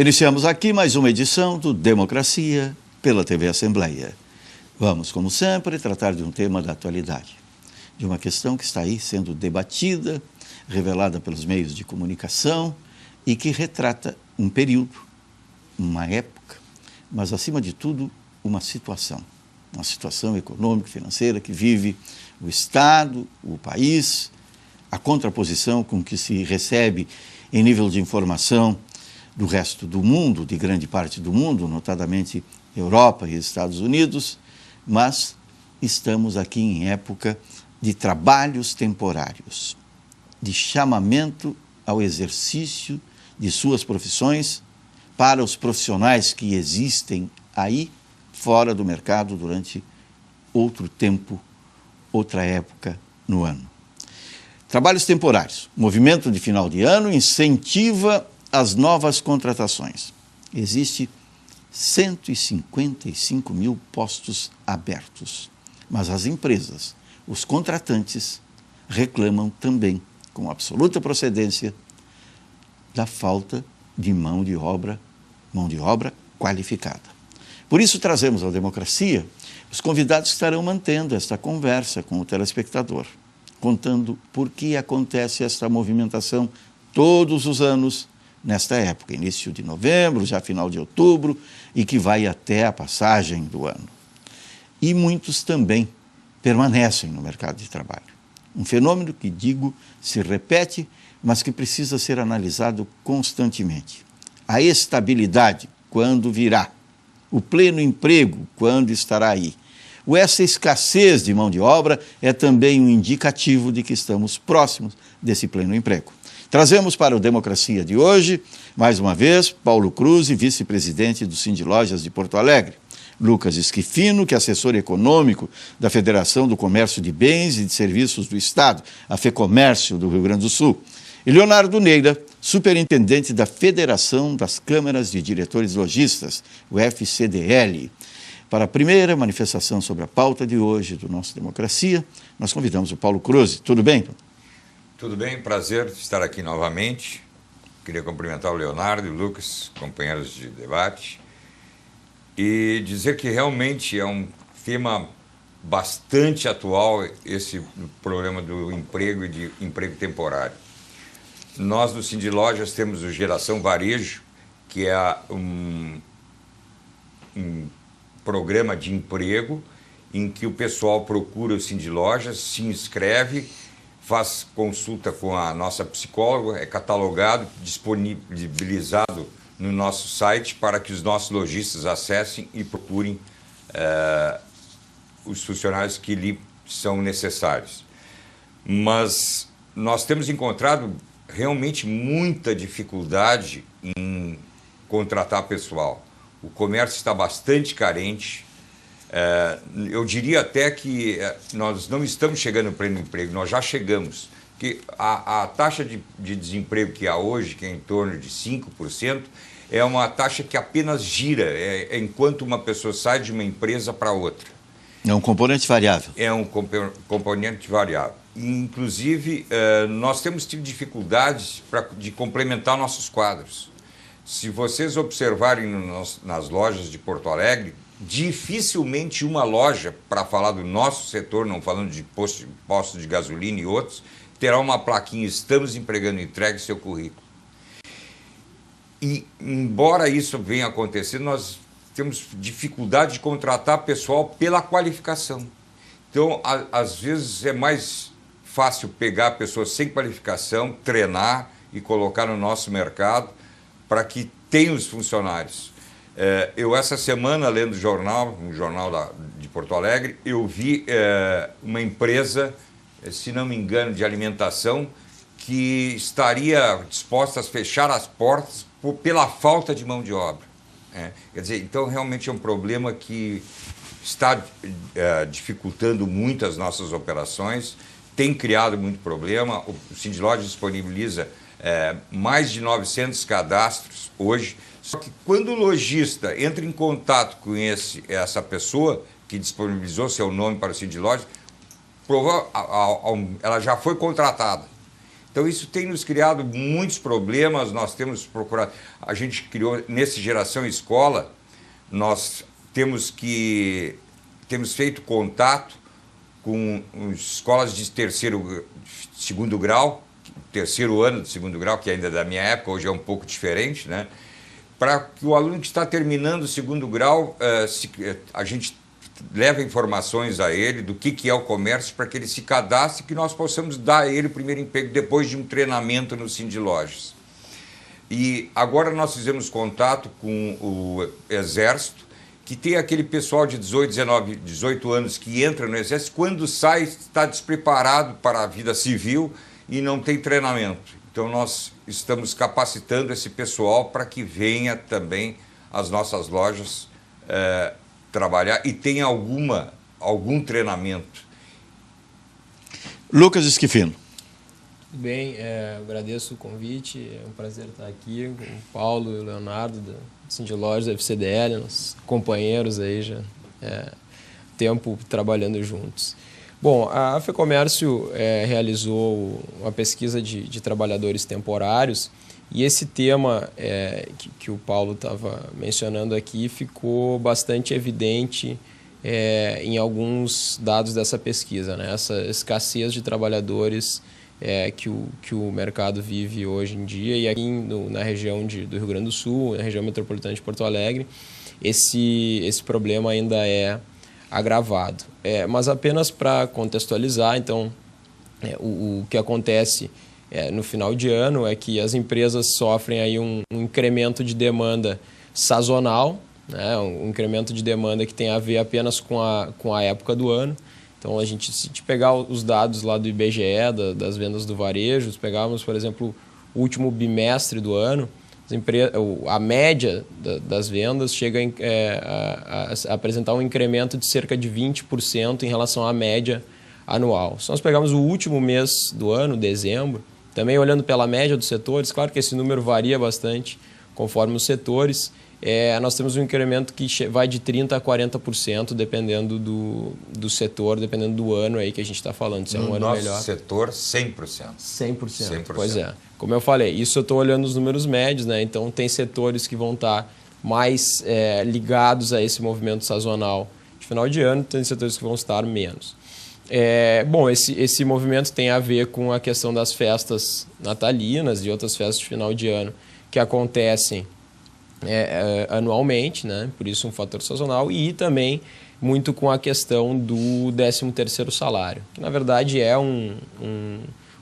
Iniciamos aqui mais uma edição do Democracia pela TV Assembleia. Vamos, como sempre, tratar de um tema da atualidade, de uma questão que está aí sendo debatida, revelada pelos meios de comunicação e que retrata um período, uma época, mas, acima de tudo, uma situação econômica, financeira que vive o Estado, o país, a contraposição com que se recebe em nível de informação do resto do mundo, de grande parte do mundo, notadamente Europa e Estados Unidos, mas estamos aqui em época de trabalhos temporários, de chamamento ao exercício de suas profissões para os profissionais que existem aí fora do mercado durante outro tempo, outra época no ano. Trabalhos temporários. Movimento de final de ano incentiva as novas contratações. Existe 155 mil postos abertos, mas as empresas, os contratantes, reclamam também, com absoluta procedência, da falta de mão de obra qualificada. Por isso trazemos à Democracia os convidados que estarão mantendo esta conversa com o telespectador, contando por que acontece esta movimentação todos os anos, nesta época, início de novembro, já final de outubro, e que vai até a passagem do ano. E muitos também permanecem no mercado de trabalho. Um fenômeno que, digo, se repete, mas que precisa ser analisado constantemente. A estabilidade, quando virá? O pleno emprego, quando estará aí? Essa escassez de mão de obra é também um indicativo de que estamos próximos desse pleno emprego. Trazemos para o Democracia de hoje, mais uma vez, Paulo Cruz, vice-presidente do Sindilojas de Porto Alegre, Lucas Esquifino, que é assessor econômico da Federação do Comércio de Bens e de Serviços do Estado, a FEComércio do Rio Grande do Sul, e Leonardo Neira, superintendente da Federação das Câmaras de Diretores Lojistas, o FCDL. Para a primeira manifestação sobre a pauta de hoje do nosso Democracia, nós convidamos o Paulo Cruz. Tudo bem? Tudo bem, prazer estar aqui novamente. Queria cumprimentar o Leonardo e o Lucas, companheiros de debate, e dizer que realmente é um tema bastante atual esse problema do emprego e de emprego temporário. Nós, no Sindilojas, temos o Geração Varejo, que é um programa de emprego em que o pessoal procura o Sindilojas, se inscreve, faz consulta com a nossa psicóloga, é catalogado, disponibilizado no nosso site para que os nossos lojistas acessem e procurem os funcionários que lhe são necessários. Mas nós temos encontrado realmente muita dificuldade em contratar pessoal. O comércio está bastante carente. Eu diria até que nós não estamos chegando no pleno emprego, nós já chegamos. Que a taxa de desemprego que há hoje, que é em torno de 5%, é uma taxa que apenas gira enquanto uma pessoa sai de uma empresa para outra. É um componente variável. É um componente variável. Inclusive, nós temos tido dificuldades de complementar nossos quadros. Se vocês observarem nas lojas de Porto Alegre, dificilmente uma loja, para falar do nosso setor, não falando de postos de gasolina e outros, terá uma plaquinha, estamos empregando, entregue seu currículo. E, embora isso venha acontecendo, nós temos dificuldade de contratar pessoal pela qualificação. Então, às vezes, é mais fácil pegar pessoas sem qualificação, treinar e colocar no nosso mercado para que tenha os funcionários. Eu, essa semana, lendo um jornal de Porto Alegre, eu vi uma empresa, se não me engano, de alimentação, que estaria disposta a fechar as portas pela falta de mão de obra. Quer dizer, então, realmente é um problema que está dificultando muito as nossas operações, tem criado muito problema. O Sindilojas disponibiliza mais de 900 cadastros hoje. Só que quando o lojista entra em contato com essa pessoa que disponibilizou seu nome para o Sindilojas, ela já foi contratada. Então, isso tem nos criado muitos problemas. Nós temos procurado, a gente criou, nesse Geração Escola, nós temos feito contato com escolas de segundo grau, terceiro ano de segundo grau, que ainda é da minha época, hoje é um pouco diferente, né? Para que o aluno que está terminando o segundo grau, a gente leva informações a ele do que é o comércio, para que ele se cadastre e que nós possamos dar a ele o primeiro emprego depois de um treinamento no Sindlojas. E agora nós fizemos contato com o Exército, que tem aquele pessoal de 18, 19, 18 anos que entra no Exército, quando sai está despreparado para a vida civil e não tem treinamento. Então nós estamos capacitando esse pessoal para que venha também às nossas lojas trabalhar e tenha algum treinamento. Lucas Esquifino. Tudo bem, agradeço o convite, é um prazer estar aqui com o Paulo e o Leonardo da Sindlojas, da FCDL, nossos companheiros aí já tempo trabalhando juntos. Bom, a FEComércio realizou uma pesquisa de trabalhadores temporários e esse tema que o Paulo estava mencionando aqui ficou bastante evidente em alguns dados dessa pesquisa, né? Essa escassez de trabalhadores que o mercado vive hoje em dia, e aqui na região do Rio Grande do Sul, na região metropolitana de Porto Alegre, esse problema ainda é agravado. Mas apenas para contextualizar, então, o que acontece no final de ano é que as empresas sofrem aí um incremento de demanda sazonal, né? Um incremento de demanda que tem a ver apenas com a época do ano. Então, se a gente pegar os dados lá do IBGE, das vendas do varejo, se pegarmos, por exemplo, o último bimestre do ano, a média das vendas chega a apresentar um incremento de cerca de 20% em relação à média anual. Se nós pegarmos o último mês do ano, dezembro, também olhando pela média dos setores, claro que esse número varia bastante conforme os setores, nós temos um incremento que vai de 30% a 40%, dependendo do setor, dependendo do ano aí que a gente está falando. Se é um ano melhor. No nosso setor, 100%. 100%. Pois é. Como eu falei, isso eu estou olhando os números médios, né? Então, tem setores que vão estar mais ligados a esse movimento sazonal de final de ano, tem setores que vão estar menos. Bom, esse movimento tem a ver com a questão das festas natalinas e outras festas de final de ano que acontecem anualmente, né? Por isso um fator sazonal, e também muito com a questão do 13º salário, que na verdade é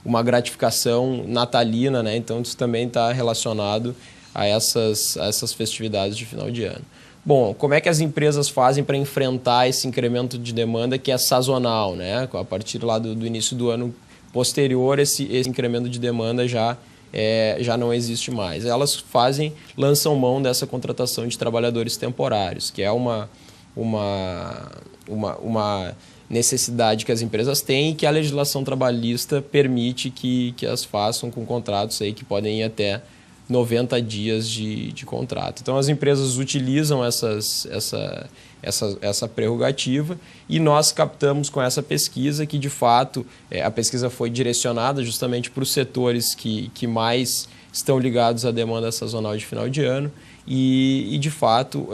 uma gratificação natalina, né? Então isso também está relacionado a essas festividades de final de ano. Bom, como é que as empresas fazem para enfrentar esse incremento de demanda que é sazonal, né? A partir lá do início do ano posterior, esse incremento de demanda já não existe mais. Elas lançam mão dessa contratação de trabalhadores temporários, que é uma necessidade que as empresas têm e que a legislação trabalhista permite que as façam com contratos aí que podem ir até 90 dias de contrato. Então, as empresas utilizam essa prerrogativa e nós captamos com essa pesquisa que, de fato, a pesquisa foi direcionada justamente para os setores que mais estão ligados à demanda sazonal de final de ano e de fato,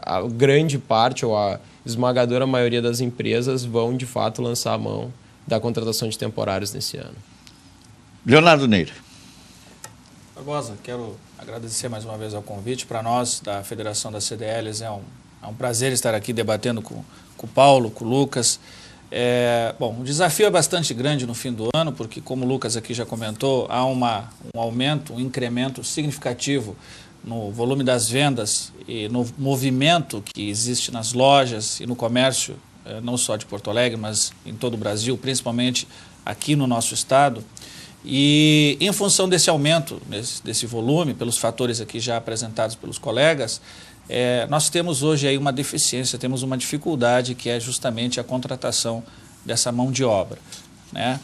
a grande parte ou a esmagadora maioria das empresas vão, de fato, lançar a mão da contratação de temporários nesse ano. Leonardo Neira. Barbosa, quero agradecer mais uma vez ao convite. Para nós, da Federação das CDLs, é um prazer estar aqui debatendo com o Paulo, com o Lucas. Bom, o desafio é bastante grande no fim do ano, porque, como o Lucas aqui já comentou, há um aumento, um incremento significativo no volume das vendas e no movimento que existe nas lojas e no comércio, não só de Porto Alegre, mas em todo o Brasil, principalmente aqui no nosso estado. E em função desse aumento, desse volume, pelos fatores aqui já apresentados pelos colegas, nós temos hoje aí uma deficiência, temos uma dificuldade que é justamente a contratação dessa mão de obra, né?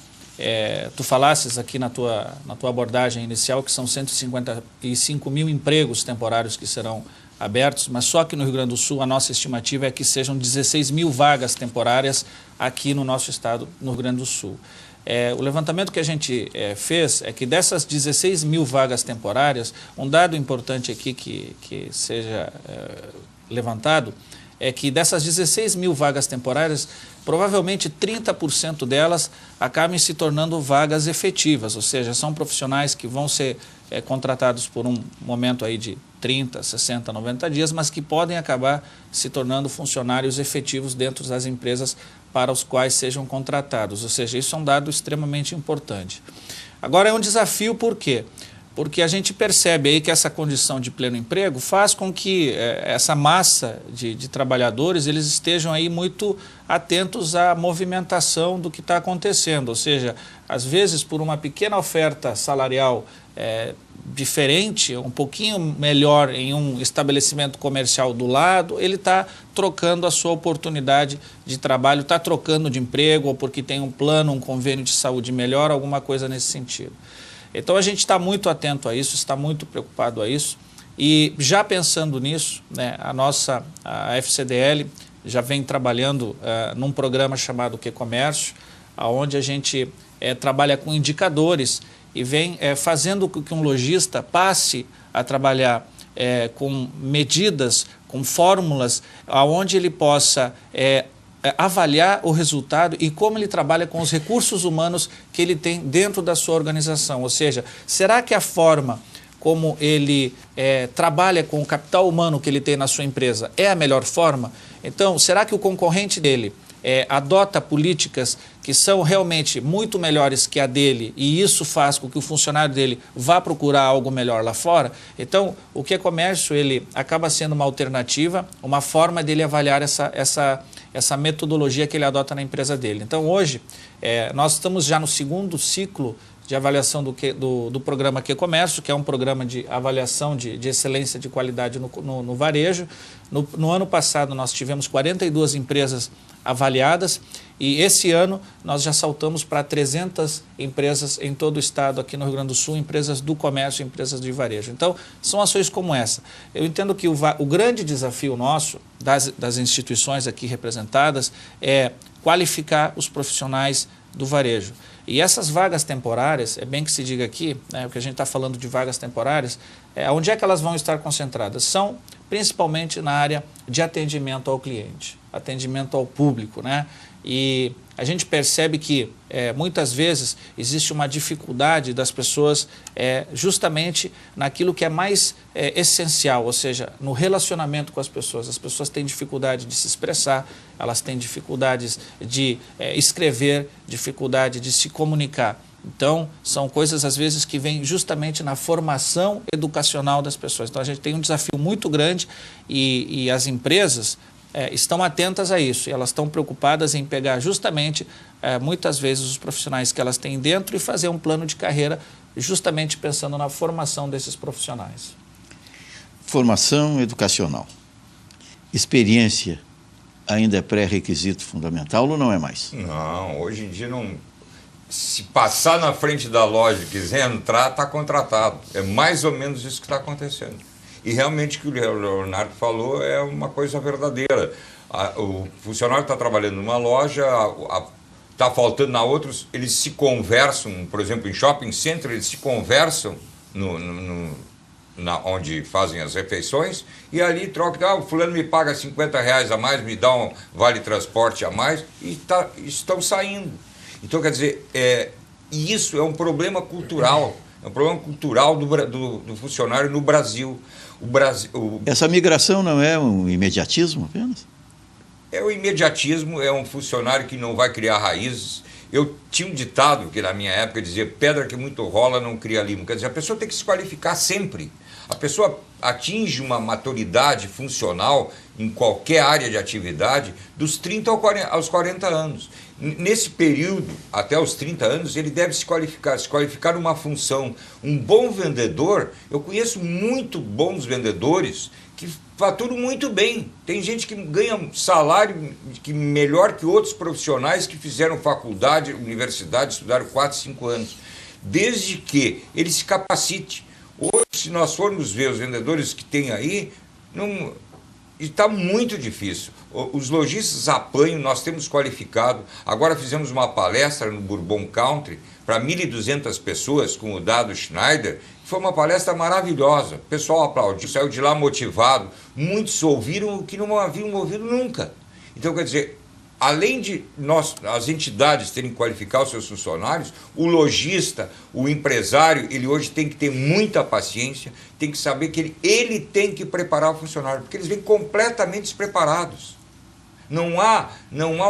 Tu falasses aqui na tua abordagem inicial que são 155 mil empregos temporários que serão abertos, mas só que no Rio Grande do Sul a nossa estimativa é que sejam 16 mil vagas temporárias aqui no nosso estado, no Rio Grande do Sul. O levantamento que a gente fez é que dessas 16 mil vagas temporárias, um dado importante aqui que seja levantado é que dessas 16 mil vagas temporárias, provavelmente 30% delas acabem se tornando vagas efetivas, ou seja, são profissionais que vão ser contratados por um momento aí de 30, 60, 90 dias, mas que podem acabar se tornando funcionários efetivos dentro das empresas para os quais sejam contratados, ou seja, isso é um dado extremamente importante. Agora é um desafio, por quê? Porque a gente percebe aí que essa condição de pleno emprego faz com que essa massa de trabalhadores eles estejam aí muito atentos à movimentação do que está acontecendo, ou seja, às vezes por uma pequena oferta salarial diferente, um pouquinho melhor em um estabelecimento comercial do lado, ele está trocando a sua oportunidade de trabalho, está trocando de emprego, ou porque tem um plano, um convênio de saúde melhor, alguma coisa nesse sentido. Então a gente está muito atento a isso, está muito preocupado a isso, e já pensando nisso, né, a FCDL já vem trabalhando num programa chamado QComércio, onde a gente trabalha com indicadores e vem fazendo com que um lojista passe a trabalhar com medidas, com fórmulas, onde ele possa avaliar o resultado e como ele trabalha com os recursos humanos que ele tem dentro da sua organização. Ou seja, será que a forma como ele trabalha com o capital humano que ele tem na sua empresa é a melhor forma? Então, será que o concorrente dele adota políticas que são realmente muito melhores que a dele e isso faz com que o funcionário dele vá procurar algo melhor lá fora? Então, o QComércio ele acaba sendo uma alternativa, uma forma dele avaliar essa metodologia que ele adota na empresa dele. Então, hoje, nós estamos já no segundo ciclo de avaliação do programa QComércio, que é um programa de avaliação de excelência de qualidade no varejo. No ano passado, nós tivemos 42 empresas avaliadas e esse ano nós já saltamos para 300 empresas em todo o estado, aqui no Rio Grande do Sul, empresas do comércio, empresas de varejo. Então, são ações como essa. Eu entendo que o grande desafio nosso, das instituições aqui representadas, é qualificar os profissionais do varejo. E essas vagas temporárias, é bem que se diga aqui, né, o que a gente está falando de vagas temporárias, onde é que elas vão estar concentradas? São principalmente na área de atendimento ao cliente, atendimento ao público, né? E a gente percebe que muitas vezes existe uma dificuldade das pessoas justamente naquilo que é mais essencial, ou seja, no relacionamento com as pessoas. As pessoas têm dificuldade de se expressar, elas têm dificuldades de escrever, dificuldade de se comunicar. Então, são coisas às vezes que vêm justamente na formação educacional das pessoas. Então, a gente tem um desafio muito grande e as empresas estão atentas a isso, e elas estão preocupadas em pegar justamente, muitas vezes, os profissionais que elas têm dentro e fazer um plano de carreira justamente pensando na formação desses profissionais. Formação educacional. Experiência ainda é pré-requisito fundamental ou não é mais? Não, hoje em dia não. Se passar na frente da loja e quiser entrar, está contratado. É mais ou menos isso que está acontecendo. E realmente o que o Leonardo falou é uma coisa verdadeira. O funcionário está trabalhando numa loja, está faltando na outra, eles se conversam, por exemplo, em shopping center, eles se conversam onde fazem as refeições e ali troca, o fulano me paga R$50 a mais, me dá um vale transporte a mais e estão saindo. Então, quer dizer, isso é um problema cultural. É um problema cultural do funcionário no Brasil. Essa migração não é um imediatismo apenas? O imediatismo é um funcionário que não vai criar raízes. Eu tinha um ditado que na minha época dizia: pedra que muito rola não cria limo. Quer dizer, a pessoa tem que se qualificar sempre. A pessoa atinge uma maturidade funcional em qualquer área de atividade dos 30 aos 40 anos. Nesse período, até os 30 anos, ele deve se qualificar numa função. Um bom vendedor, eu conheço muito bons vendedores que faturam muito bem. Tem gente que ganha um salário melhor que outros profissionais que fizeram faculdade, universidade, estudaram 4, 5 anos. Desde que ele se capacite. Hoje, se nós formos ver os vendedores que tem aí, Não, está muito difícil. Os lojistas apanham, nós temos qualificado. Agora fizemos uma palestra no Bourbon Country para 1.200 pessoas com o Dado Schneider. Foi uma palestra maravilhosa. O pessoal aplaudiu, saiu de lá motivado. Muitos ouviram o que não haviam ouvido nunca. Então, quer dizer, além de as entidades terem que qualificar os seus funcionários, o lojista, o empresário, ele hoje tem que ter muita paciência, tem que saber que ele tem que preparar o funcionário, porque eles vêm completamente despreparados. Não há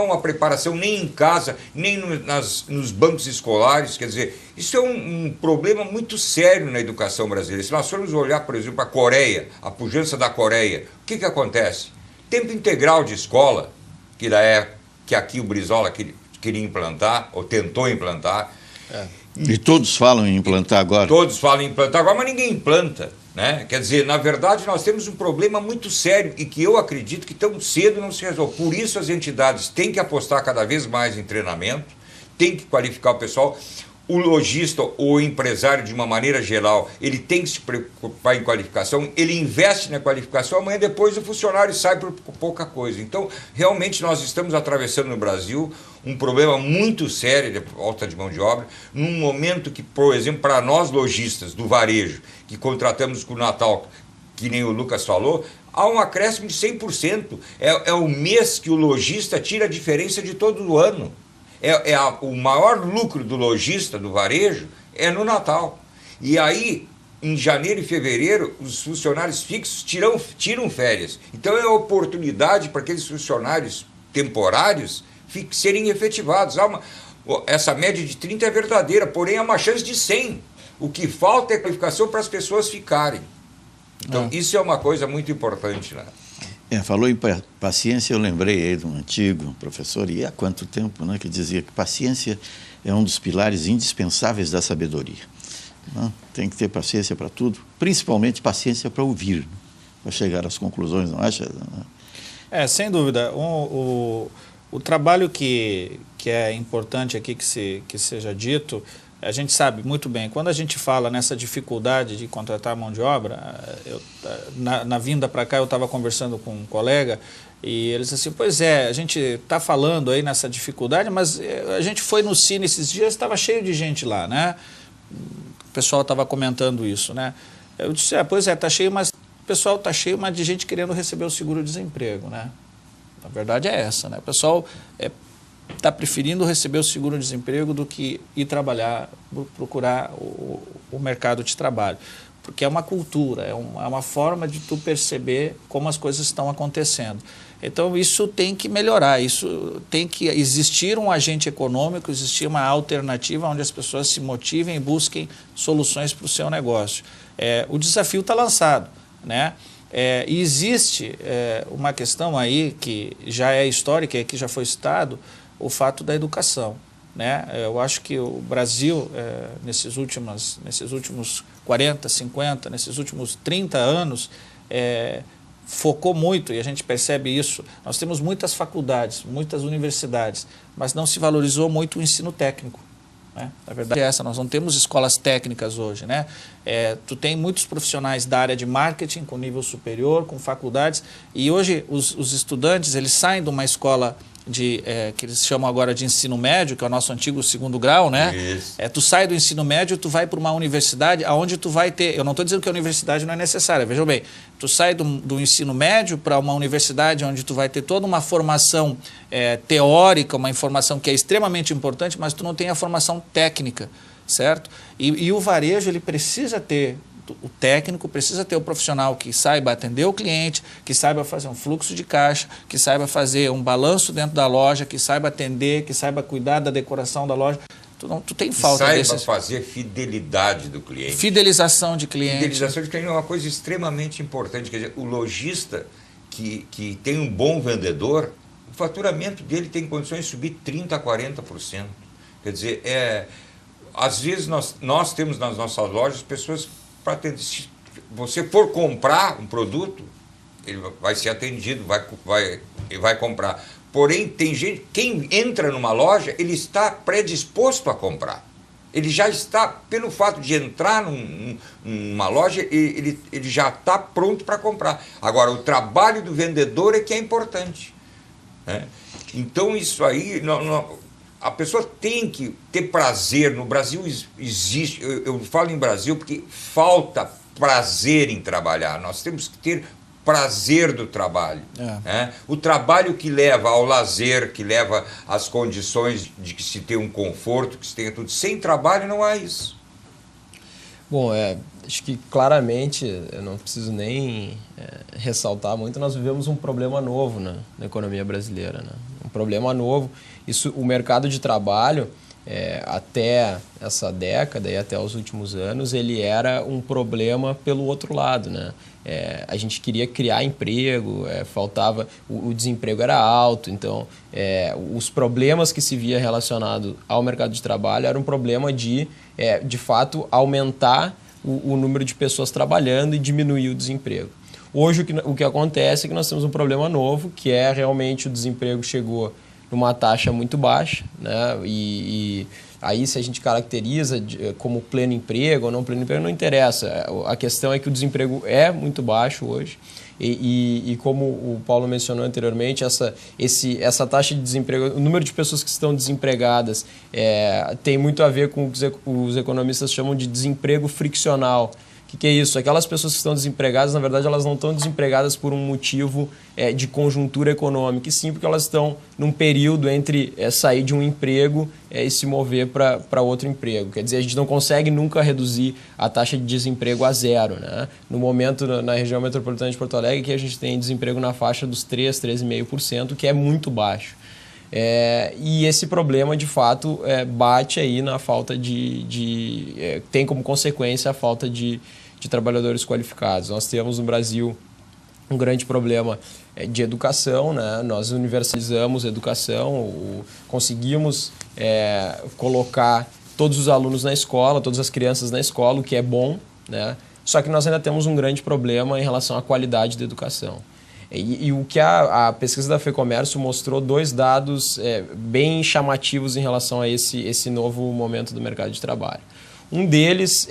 uma preparação nem em casa, nem nos bancos escolares. Quer dizer, isso é um problema muito sério na educação brasileira. Se nós formos olhar, por exemplo, a Coreia, a pujança da Coreia, o que acontece? Tempo integral de escola, que aqui o Brizola queria implantar, ou tentou implantar. E todos falam em implantar agora. Todos falam em implantar agora, mas ninguém implanta. Né? Quer dizer, na verdade, nós temos um problema muito sério e que eu acredito que tão cedo não se resolve. Por isso as entidades têm que apostar cada vez mais em treinamento, têm que qualificar o pessoal. O lojista ou o empresário, de uma maneira geral, ele tem que se preocupar em qualificação, ele investe na qualificação, amanhã depois o funcionário sai por pouca coisa. Então, realmente nós estamos atravessando no Brasil um problema muito sério de falta de mão de obra, num momento que, por exemplo, para nós lojistas do varejo, que contratamos com o Natal, que nem o Lucas falou, há um acréscimo de 100%. É o mês que o lojista tira a diferença de todo o ano. O maior lucro do lojista, do varejo, é no Natal. E aí, em janeiro e fevereiro, os funcionários fixos tiram férias. Então é a oportunidade para aqueles funcionários temporários serem efetivados. Essa média de 30 é verdadeira, porém há uma chance de 100. O que falta é qualificação para as pessoas ficarem. Então isso é uma coisa muito importante, né? Falou em paciência, eu lembrei aí de um antigo professor, e há quanto tempo, né, que dizia que paciência é um dos pilares indispensáveis da sabedoria. Né? Tem que ter paciência para tudo, principalmente paciência para ouvir, né? Para chegar às conclusões, não acha? Sem dúvida. O trabalho que é importante aqui que seja dito, a gente sabe muito bem, quando a gente fala nessa dificuldade de contratar mão de obra, na vinda para cá eu estava conversando com um colega e ele disse assim, pois é, a gente está falando aí nessa dificuldade, mas a gente foi no Cine esses dias, estava cheio de gente lá, né? O pessoal estava comentando isso, né? Eu disse, pois é, está cheio, mas o pessoal está cheio, mas de gente querendo receber o seguro-desemprego, né? A verdade é essa, né? O pessoal está preferindo receber o seguro-desemprego do que ir trabalhar, procurar o mercado de trabalho. Porque é uma cultura, é uma forma de tu perceber como as coisas estão acontecendo. Então isso tem que melhorar, isso tem que existir um agente econômico, existir uma alternativa onde as pessoas se motivem e busquem soluções para o seu negócio. O desafio está lançado, né? E existe uma questão aí que já é histórica e que já foi citado, o fato da educação, né? Eu acho que o Brasil, nesses últimos 40, 50, nesses últimos 30 anos, focou muito, e a gente percebe isso. Nós temos muitas faculdades, muitas universidades, mas não se valorizou muito o ensino técnico, né? A verdade é essa, nós não temos escolas técnicas hoje, né? Tu tem muitos profissionais da área de marketing com nível superior, com faculdades, e hoje os estudantes, eles saem de uma escola que eles chamam agora de ensino médio, que é o nosso antigo segundo grau, né? Isso. Tu sai do ensino médio, tu vai para uma universidade, onde tu vai ter... Eu não estou dizendo que a universidade não é necessária, vejam bem. Tu sai do ensino médio para uma universidade onde tu vai ter toda uma formação teórica, uma informação que é extremamente importante, mas tu não tem a formação técnica, certo? E o varejo, ele precisa ter... O técnico precisa ter o profissional que saiba atender o cliente, que saiba fazer um fluxo de caixa, que saiba fazer um balanço dentro da loja, que saiba atender, que saiba cuidar da decoração da loja. Tu tem falta desses... Saiba fazer fidelidade do cliente. Fidelização de cliente. Fidelização de cliente é uma coisa extremamente importante. Quer dizer, o lojista que tem um bom vendedor, o faturamento dele tem condições de subir 30% a 40%. Quer dizer, às vezes nós temos nas nossas lojas pessoas... Se você for comprar um produto, ele vai ser atendido, vai comprar. Porém, tem gente, quem entra numa loja, ele está predisposto a comprar. Ele já está, pelo fato de entrar numa loja, ele já está pronto para comprar. Agora, o trabalho do vendedor é que é importante, né? Então, isso aí, a pessoa tem que ter prazer. No Brasil existe, eu falo em Brasil porque falta prazer em trabalhar. Nós temos que ter prazer do trabalho, né? O trabalho que leva ao lazer, que leva às condições de que se tenha um conforto, que se tenha tudo. Sem trabalho não há isso. Bom, acho que claramente, eu não preciso nem ressaltar muito, nós vivemos um problema novo na economia brasileira, né? Um problema novo. Isso, o mercado de trabalho, até essa década e até os últimos anos, ele era um problema pelo outro lado, né? A gente queria criar emprego, faltava, o desemprego era alto, então os problemas que se via relacionado ao mercado de trabalho era um problema de fato, aumentar o número de pessoas trabalhando e diminuir o desemprego. Hoje o que acontece é que nós temos um problema novo, que é realmente o desemprego chegou numa taxa muito baixa, né? E aí, se a gente caracteriza como pleno emprego ou não pleno emprego, não interessa. A questão é que o desemprego é muito baixo hoje e como o Paulo mencionou anteriormente, essa taxa de desemprego, o número de pessoas que estão desempregadas tem muito a ver com o que os economistas chamam de desemprego friccional. O que é isso? Aquelas pessoas que estão desempregadas, na verdade, elas não estão desempregadas por um motivo de conjuntura econômica, e sim porque elas estão num período entre sair de um emprego e se mover para outro emprego. Quer dizer, a gente não consegue nunca reduzir a taxa de desemprego a zero, né? No momento, na região metropolitana de Porto Alegre, que a gente tem desemprego na faixa dos 3,5%, que é muito baixo. E esse problema, de fato, bate aí na falta tem como consequência a falta de trabalhadores qualificados. Nós temos no Brasil um grande problema de educação, né? Nós universalizamos a educação, conseguimos colocar todos os alunos na escola, todas as crianças na escola, o que é bom, né? Só que nós ainda temos um grande problema em relação à qualidade da educação. E o que a pesquisa da FEComércio mostrou, dois dados bem chamativos em relação a esse novo momento do mercado de trabalho. Um deles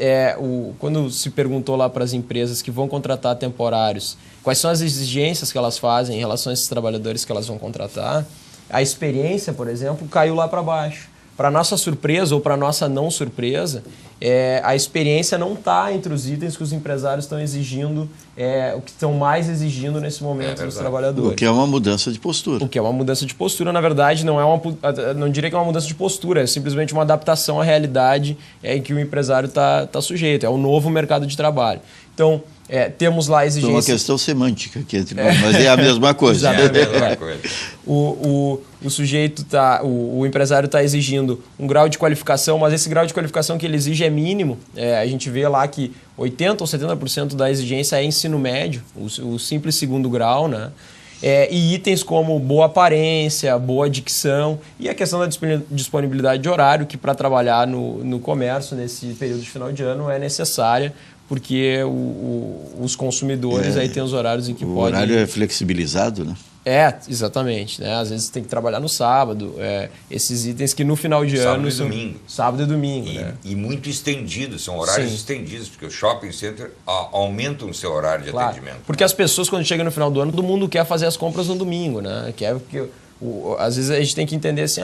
quando se perguntou lá para as empresas que vão contratar temporários, quais são as exigências que elas fazem em relação a esses trabalhadores que elas vão contratar, a experiência, por exemplo, caiu lá para baixo. Para nossa surpresa ou para nossa não surpresa, a experiência não está entre os itens que os empresários estão exigindo, o que estão mais exigindo nesse momento dos trabalhadores. O que é uma mudança de postura. O que é uma mudança de postura, na verdade, não diria que é uma mudança de postura, é simplesmente uma adaptação à realidade em que o empresário está sujeito. É o novo mercado de trabalho. Então, temos lá exigências... É uma questão semântica, mas é a mesma coisa. É a mesma coisa. O sujeito o empresário está exigindo um grau de qualificação, mas esse grau de qualificação que ele exige é mínimo. A gente vê lá que 80% ou 70% da exigência é ensino médio, o simples segundo grau, né? E itens como boa aparência, boa dicção e a questão da disponibilidade de horário, que para trabalhar no comércio nesse período de final de ano é necessária, porque os consumidores aí têm os horários em que podem... O horário é flexibilizado, né? Exatamente, né? Às vezes tem que trabalhar no sábado, esses itens que no final de ano... Sábado e domingo, né? E muito estendidos, são horários estendidos, porque o shopping center aumentam o seu horário de atendimento. Porque as pessoas, quando chegam no final do ano, todo mundo quer fazer as compras no domingo, né? Às vezes a gente tem que entender assim,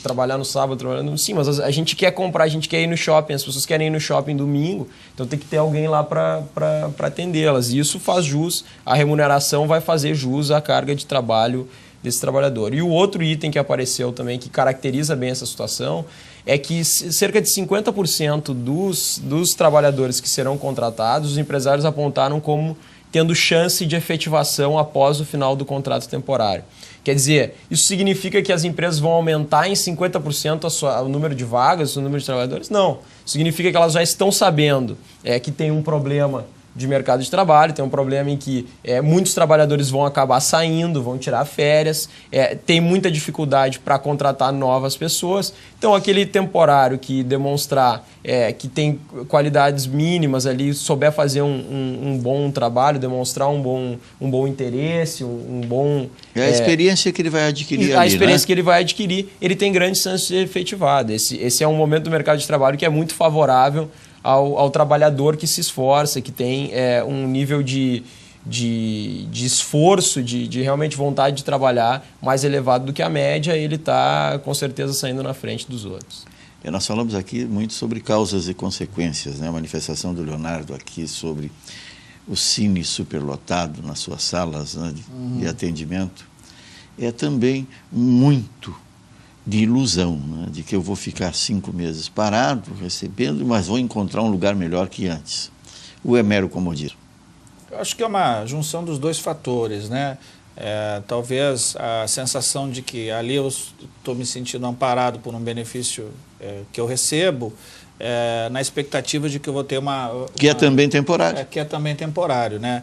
trabalhar no sábado, sim, mas a gente quer comprar, a gente quer ir no shopping, as pessoas querem ir no shopping domingo, então tem que ter alguém lá para atendê-las. E isso faz jus, a remuneração vai fazer jus à carga de trabalho desse trabalhador. E o outro item que apareceu também, que caracteriza bem essa situação, é que cerca de 50% dos trabalhadores que serão contratados, os empresários apontaram como tendo chance de efetivação após o final do contrato temporário. Quer dizer, isso significa que as empresas vão aumentar em 50% o número de vagas, o número de trabalhadores? Não. Significa que elas já estão sabendo que tem um problema de mercado de trabalho, tem um problema em que muitos trabalhadores vão acabar saindo, vão tirar férias, tem muita dificuldade para contratar novas pessoas. Então, aquele temporário que demonstrar que tem qualidades mínimas ali, souber fazer um bom trabalho, demonstrar um bom interesse, um bom... É a experiência que ele vai adquirir A ali, experiência né? que ele vai adquirir, ele tem grandes chances de ser efetivado. Esse é um momento do mercado de trabalho que é muito favorável ao trabalhador que se esforça, que tem um nível de esforço, de realmente vontade de trabalhar mais elevado do que a média, ele está com certeza saindo na frente dos outros. Nós falamos aqui muito sobre causas e consequências, né? A manifestação do Leonardo aqui sobre o cine superlotado nas suas salas, né, de atendimento, é também muito de ilusão, né, de que eu vou ficar 5 meses parado, recebendo, mas vou encontrar um lugar melhor que antes. Ou é mero comodismo? Eu acho que é uma junção dos dois fatores, né? Talvez a sensação de que ali eu estou me sentindo amparado por um benefício que eu recebo, na expectativa de que eu vou ter que é também temporário. Que é também temporário, né?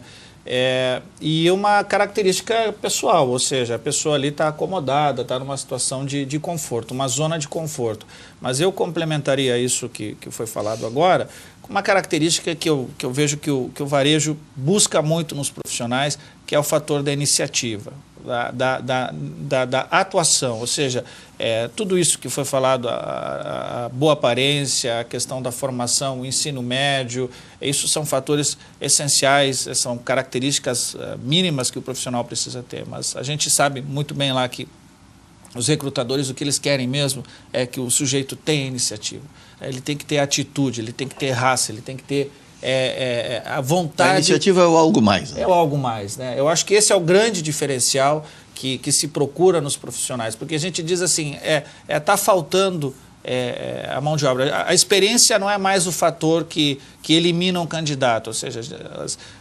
E uma característica pessoal, ou seja, a pessoa ali está acomodada, está numa situação de conforto, uma zona de conforto. Mas eu complementaria isso que foi falado agora, com uma característica que eu vejo que o varejo busca muito nos profissionais, que é o fator da iniciativa, da atuação, ou seja, tudo isso que foi falado, a boa aparência, a questão da formação, o ensino médio, isso são fatores essenciais, são características mínimas que o profissional precisa ter, mas a gente sabe muito bem lá que os recrutadores, o que eles querem mesmo é que o sujeito tenha iniciativa, ele tem que ter atitude, ele tem que ter raça, ele tem que ter a vontade... A iniciativa é o algo mais. Né? É o algo mais, né? Eu acho que esse é o grande diferencial que se procura nos profissionais, porque a gente diz assim, tá faltando a mão de obra. A experiência não é mais o fator que elimina um candidato, ou seja,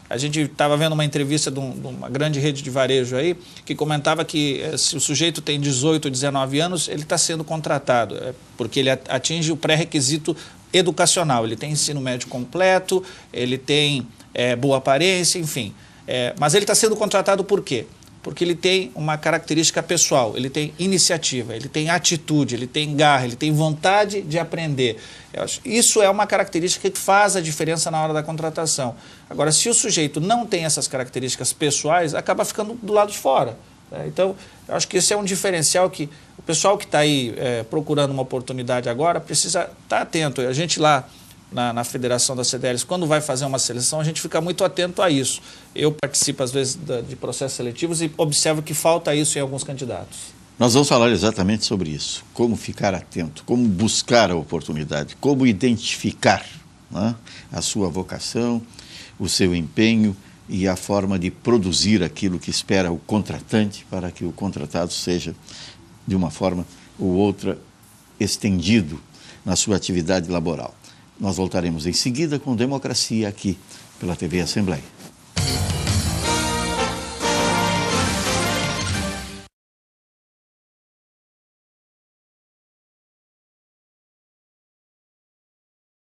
a gente estava vendo uma entrevista de uma grande rede de varejo aí, que comentava que se o sujeito tem 18 ou 19 anos, ele está sendo contratado, porque ele atinge o pré-requisito educacional, ele tem ensino médio completo, ele tem boa aparência, enfim. Mas ele está sendo contratado por quê? Porque ele tem uma característica pessoal, ele tem iniciativa, ele tem atitude, ele tem garra, ele tem vontade de aprender. Isso é uma característica que faz a diferença na hora da contratação. Agora, se o sujeito não tem essas características pessoais, acaba ficando do lado de fora. Então, eu acho que esse é um diferencial que o pessoal que está aí procurando uma oportunidade agora precisa estar atento. A gente lá na Federação das CDLs, quando vai fazer uma seleção, a gente fica muito atento a isso. Eu participo, às vezes, de processos seletivos e observo que falta isso em alguns candidatos. Nós vamos falar exatamente sobre isso. Como ficar atento, como buscar a oportunidade, como identificar, né, a sua vocação, o seu empenho e a forma de produzir aquilo que espera o contratante para que o contratado seja, de uma forma ou outra, estendido na sua atividade laboral. Nós voltaremos em seguida com Democracia aqui pela TV Assembleia.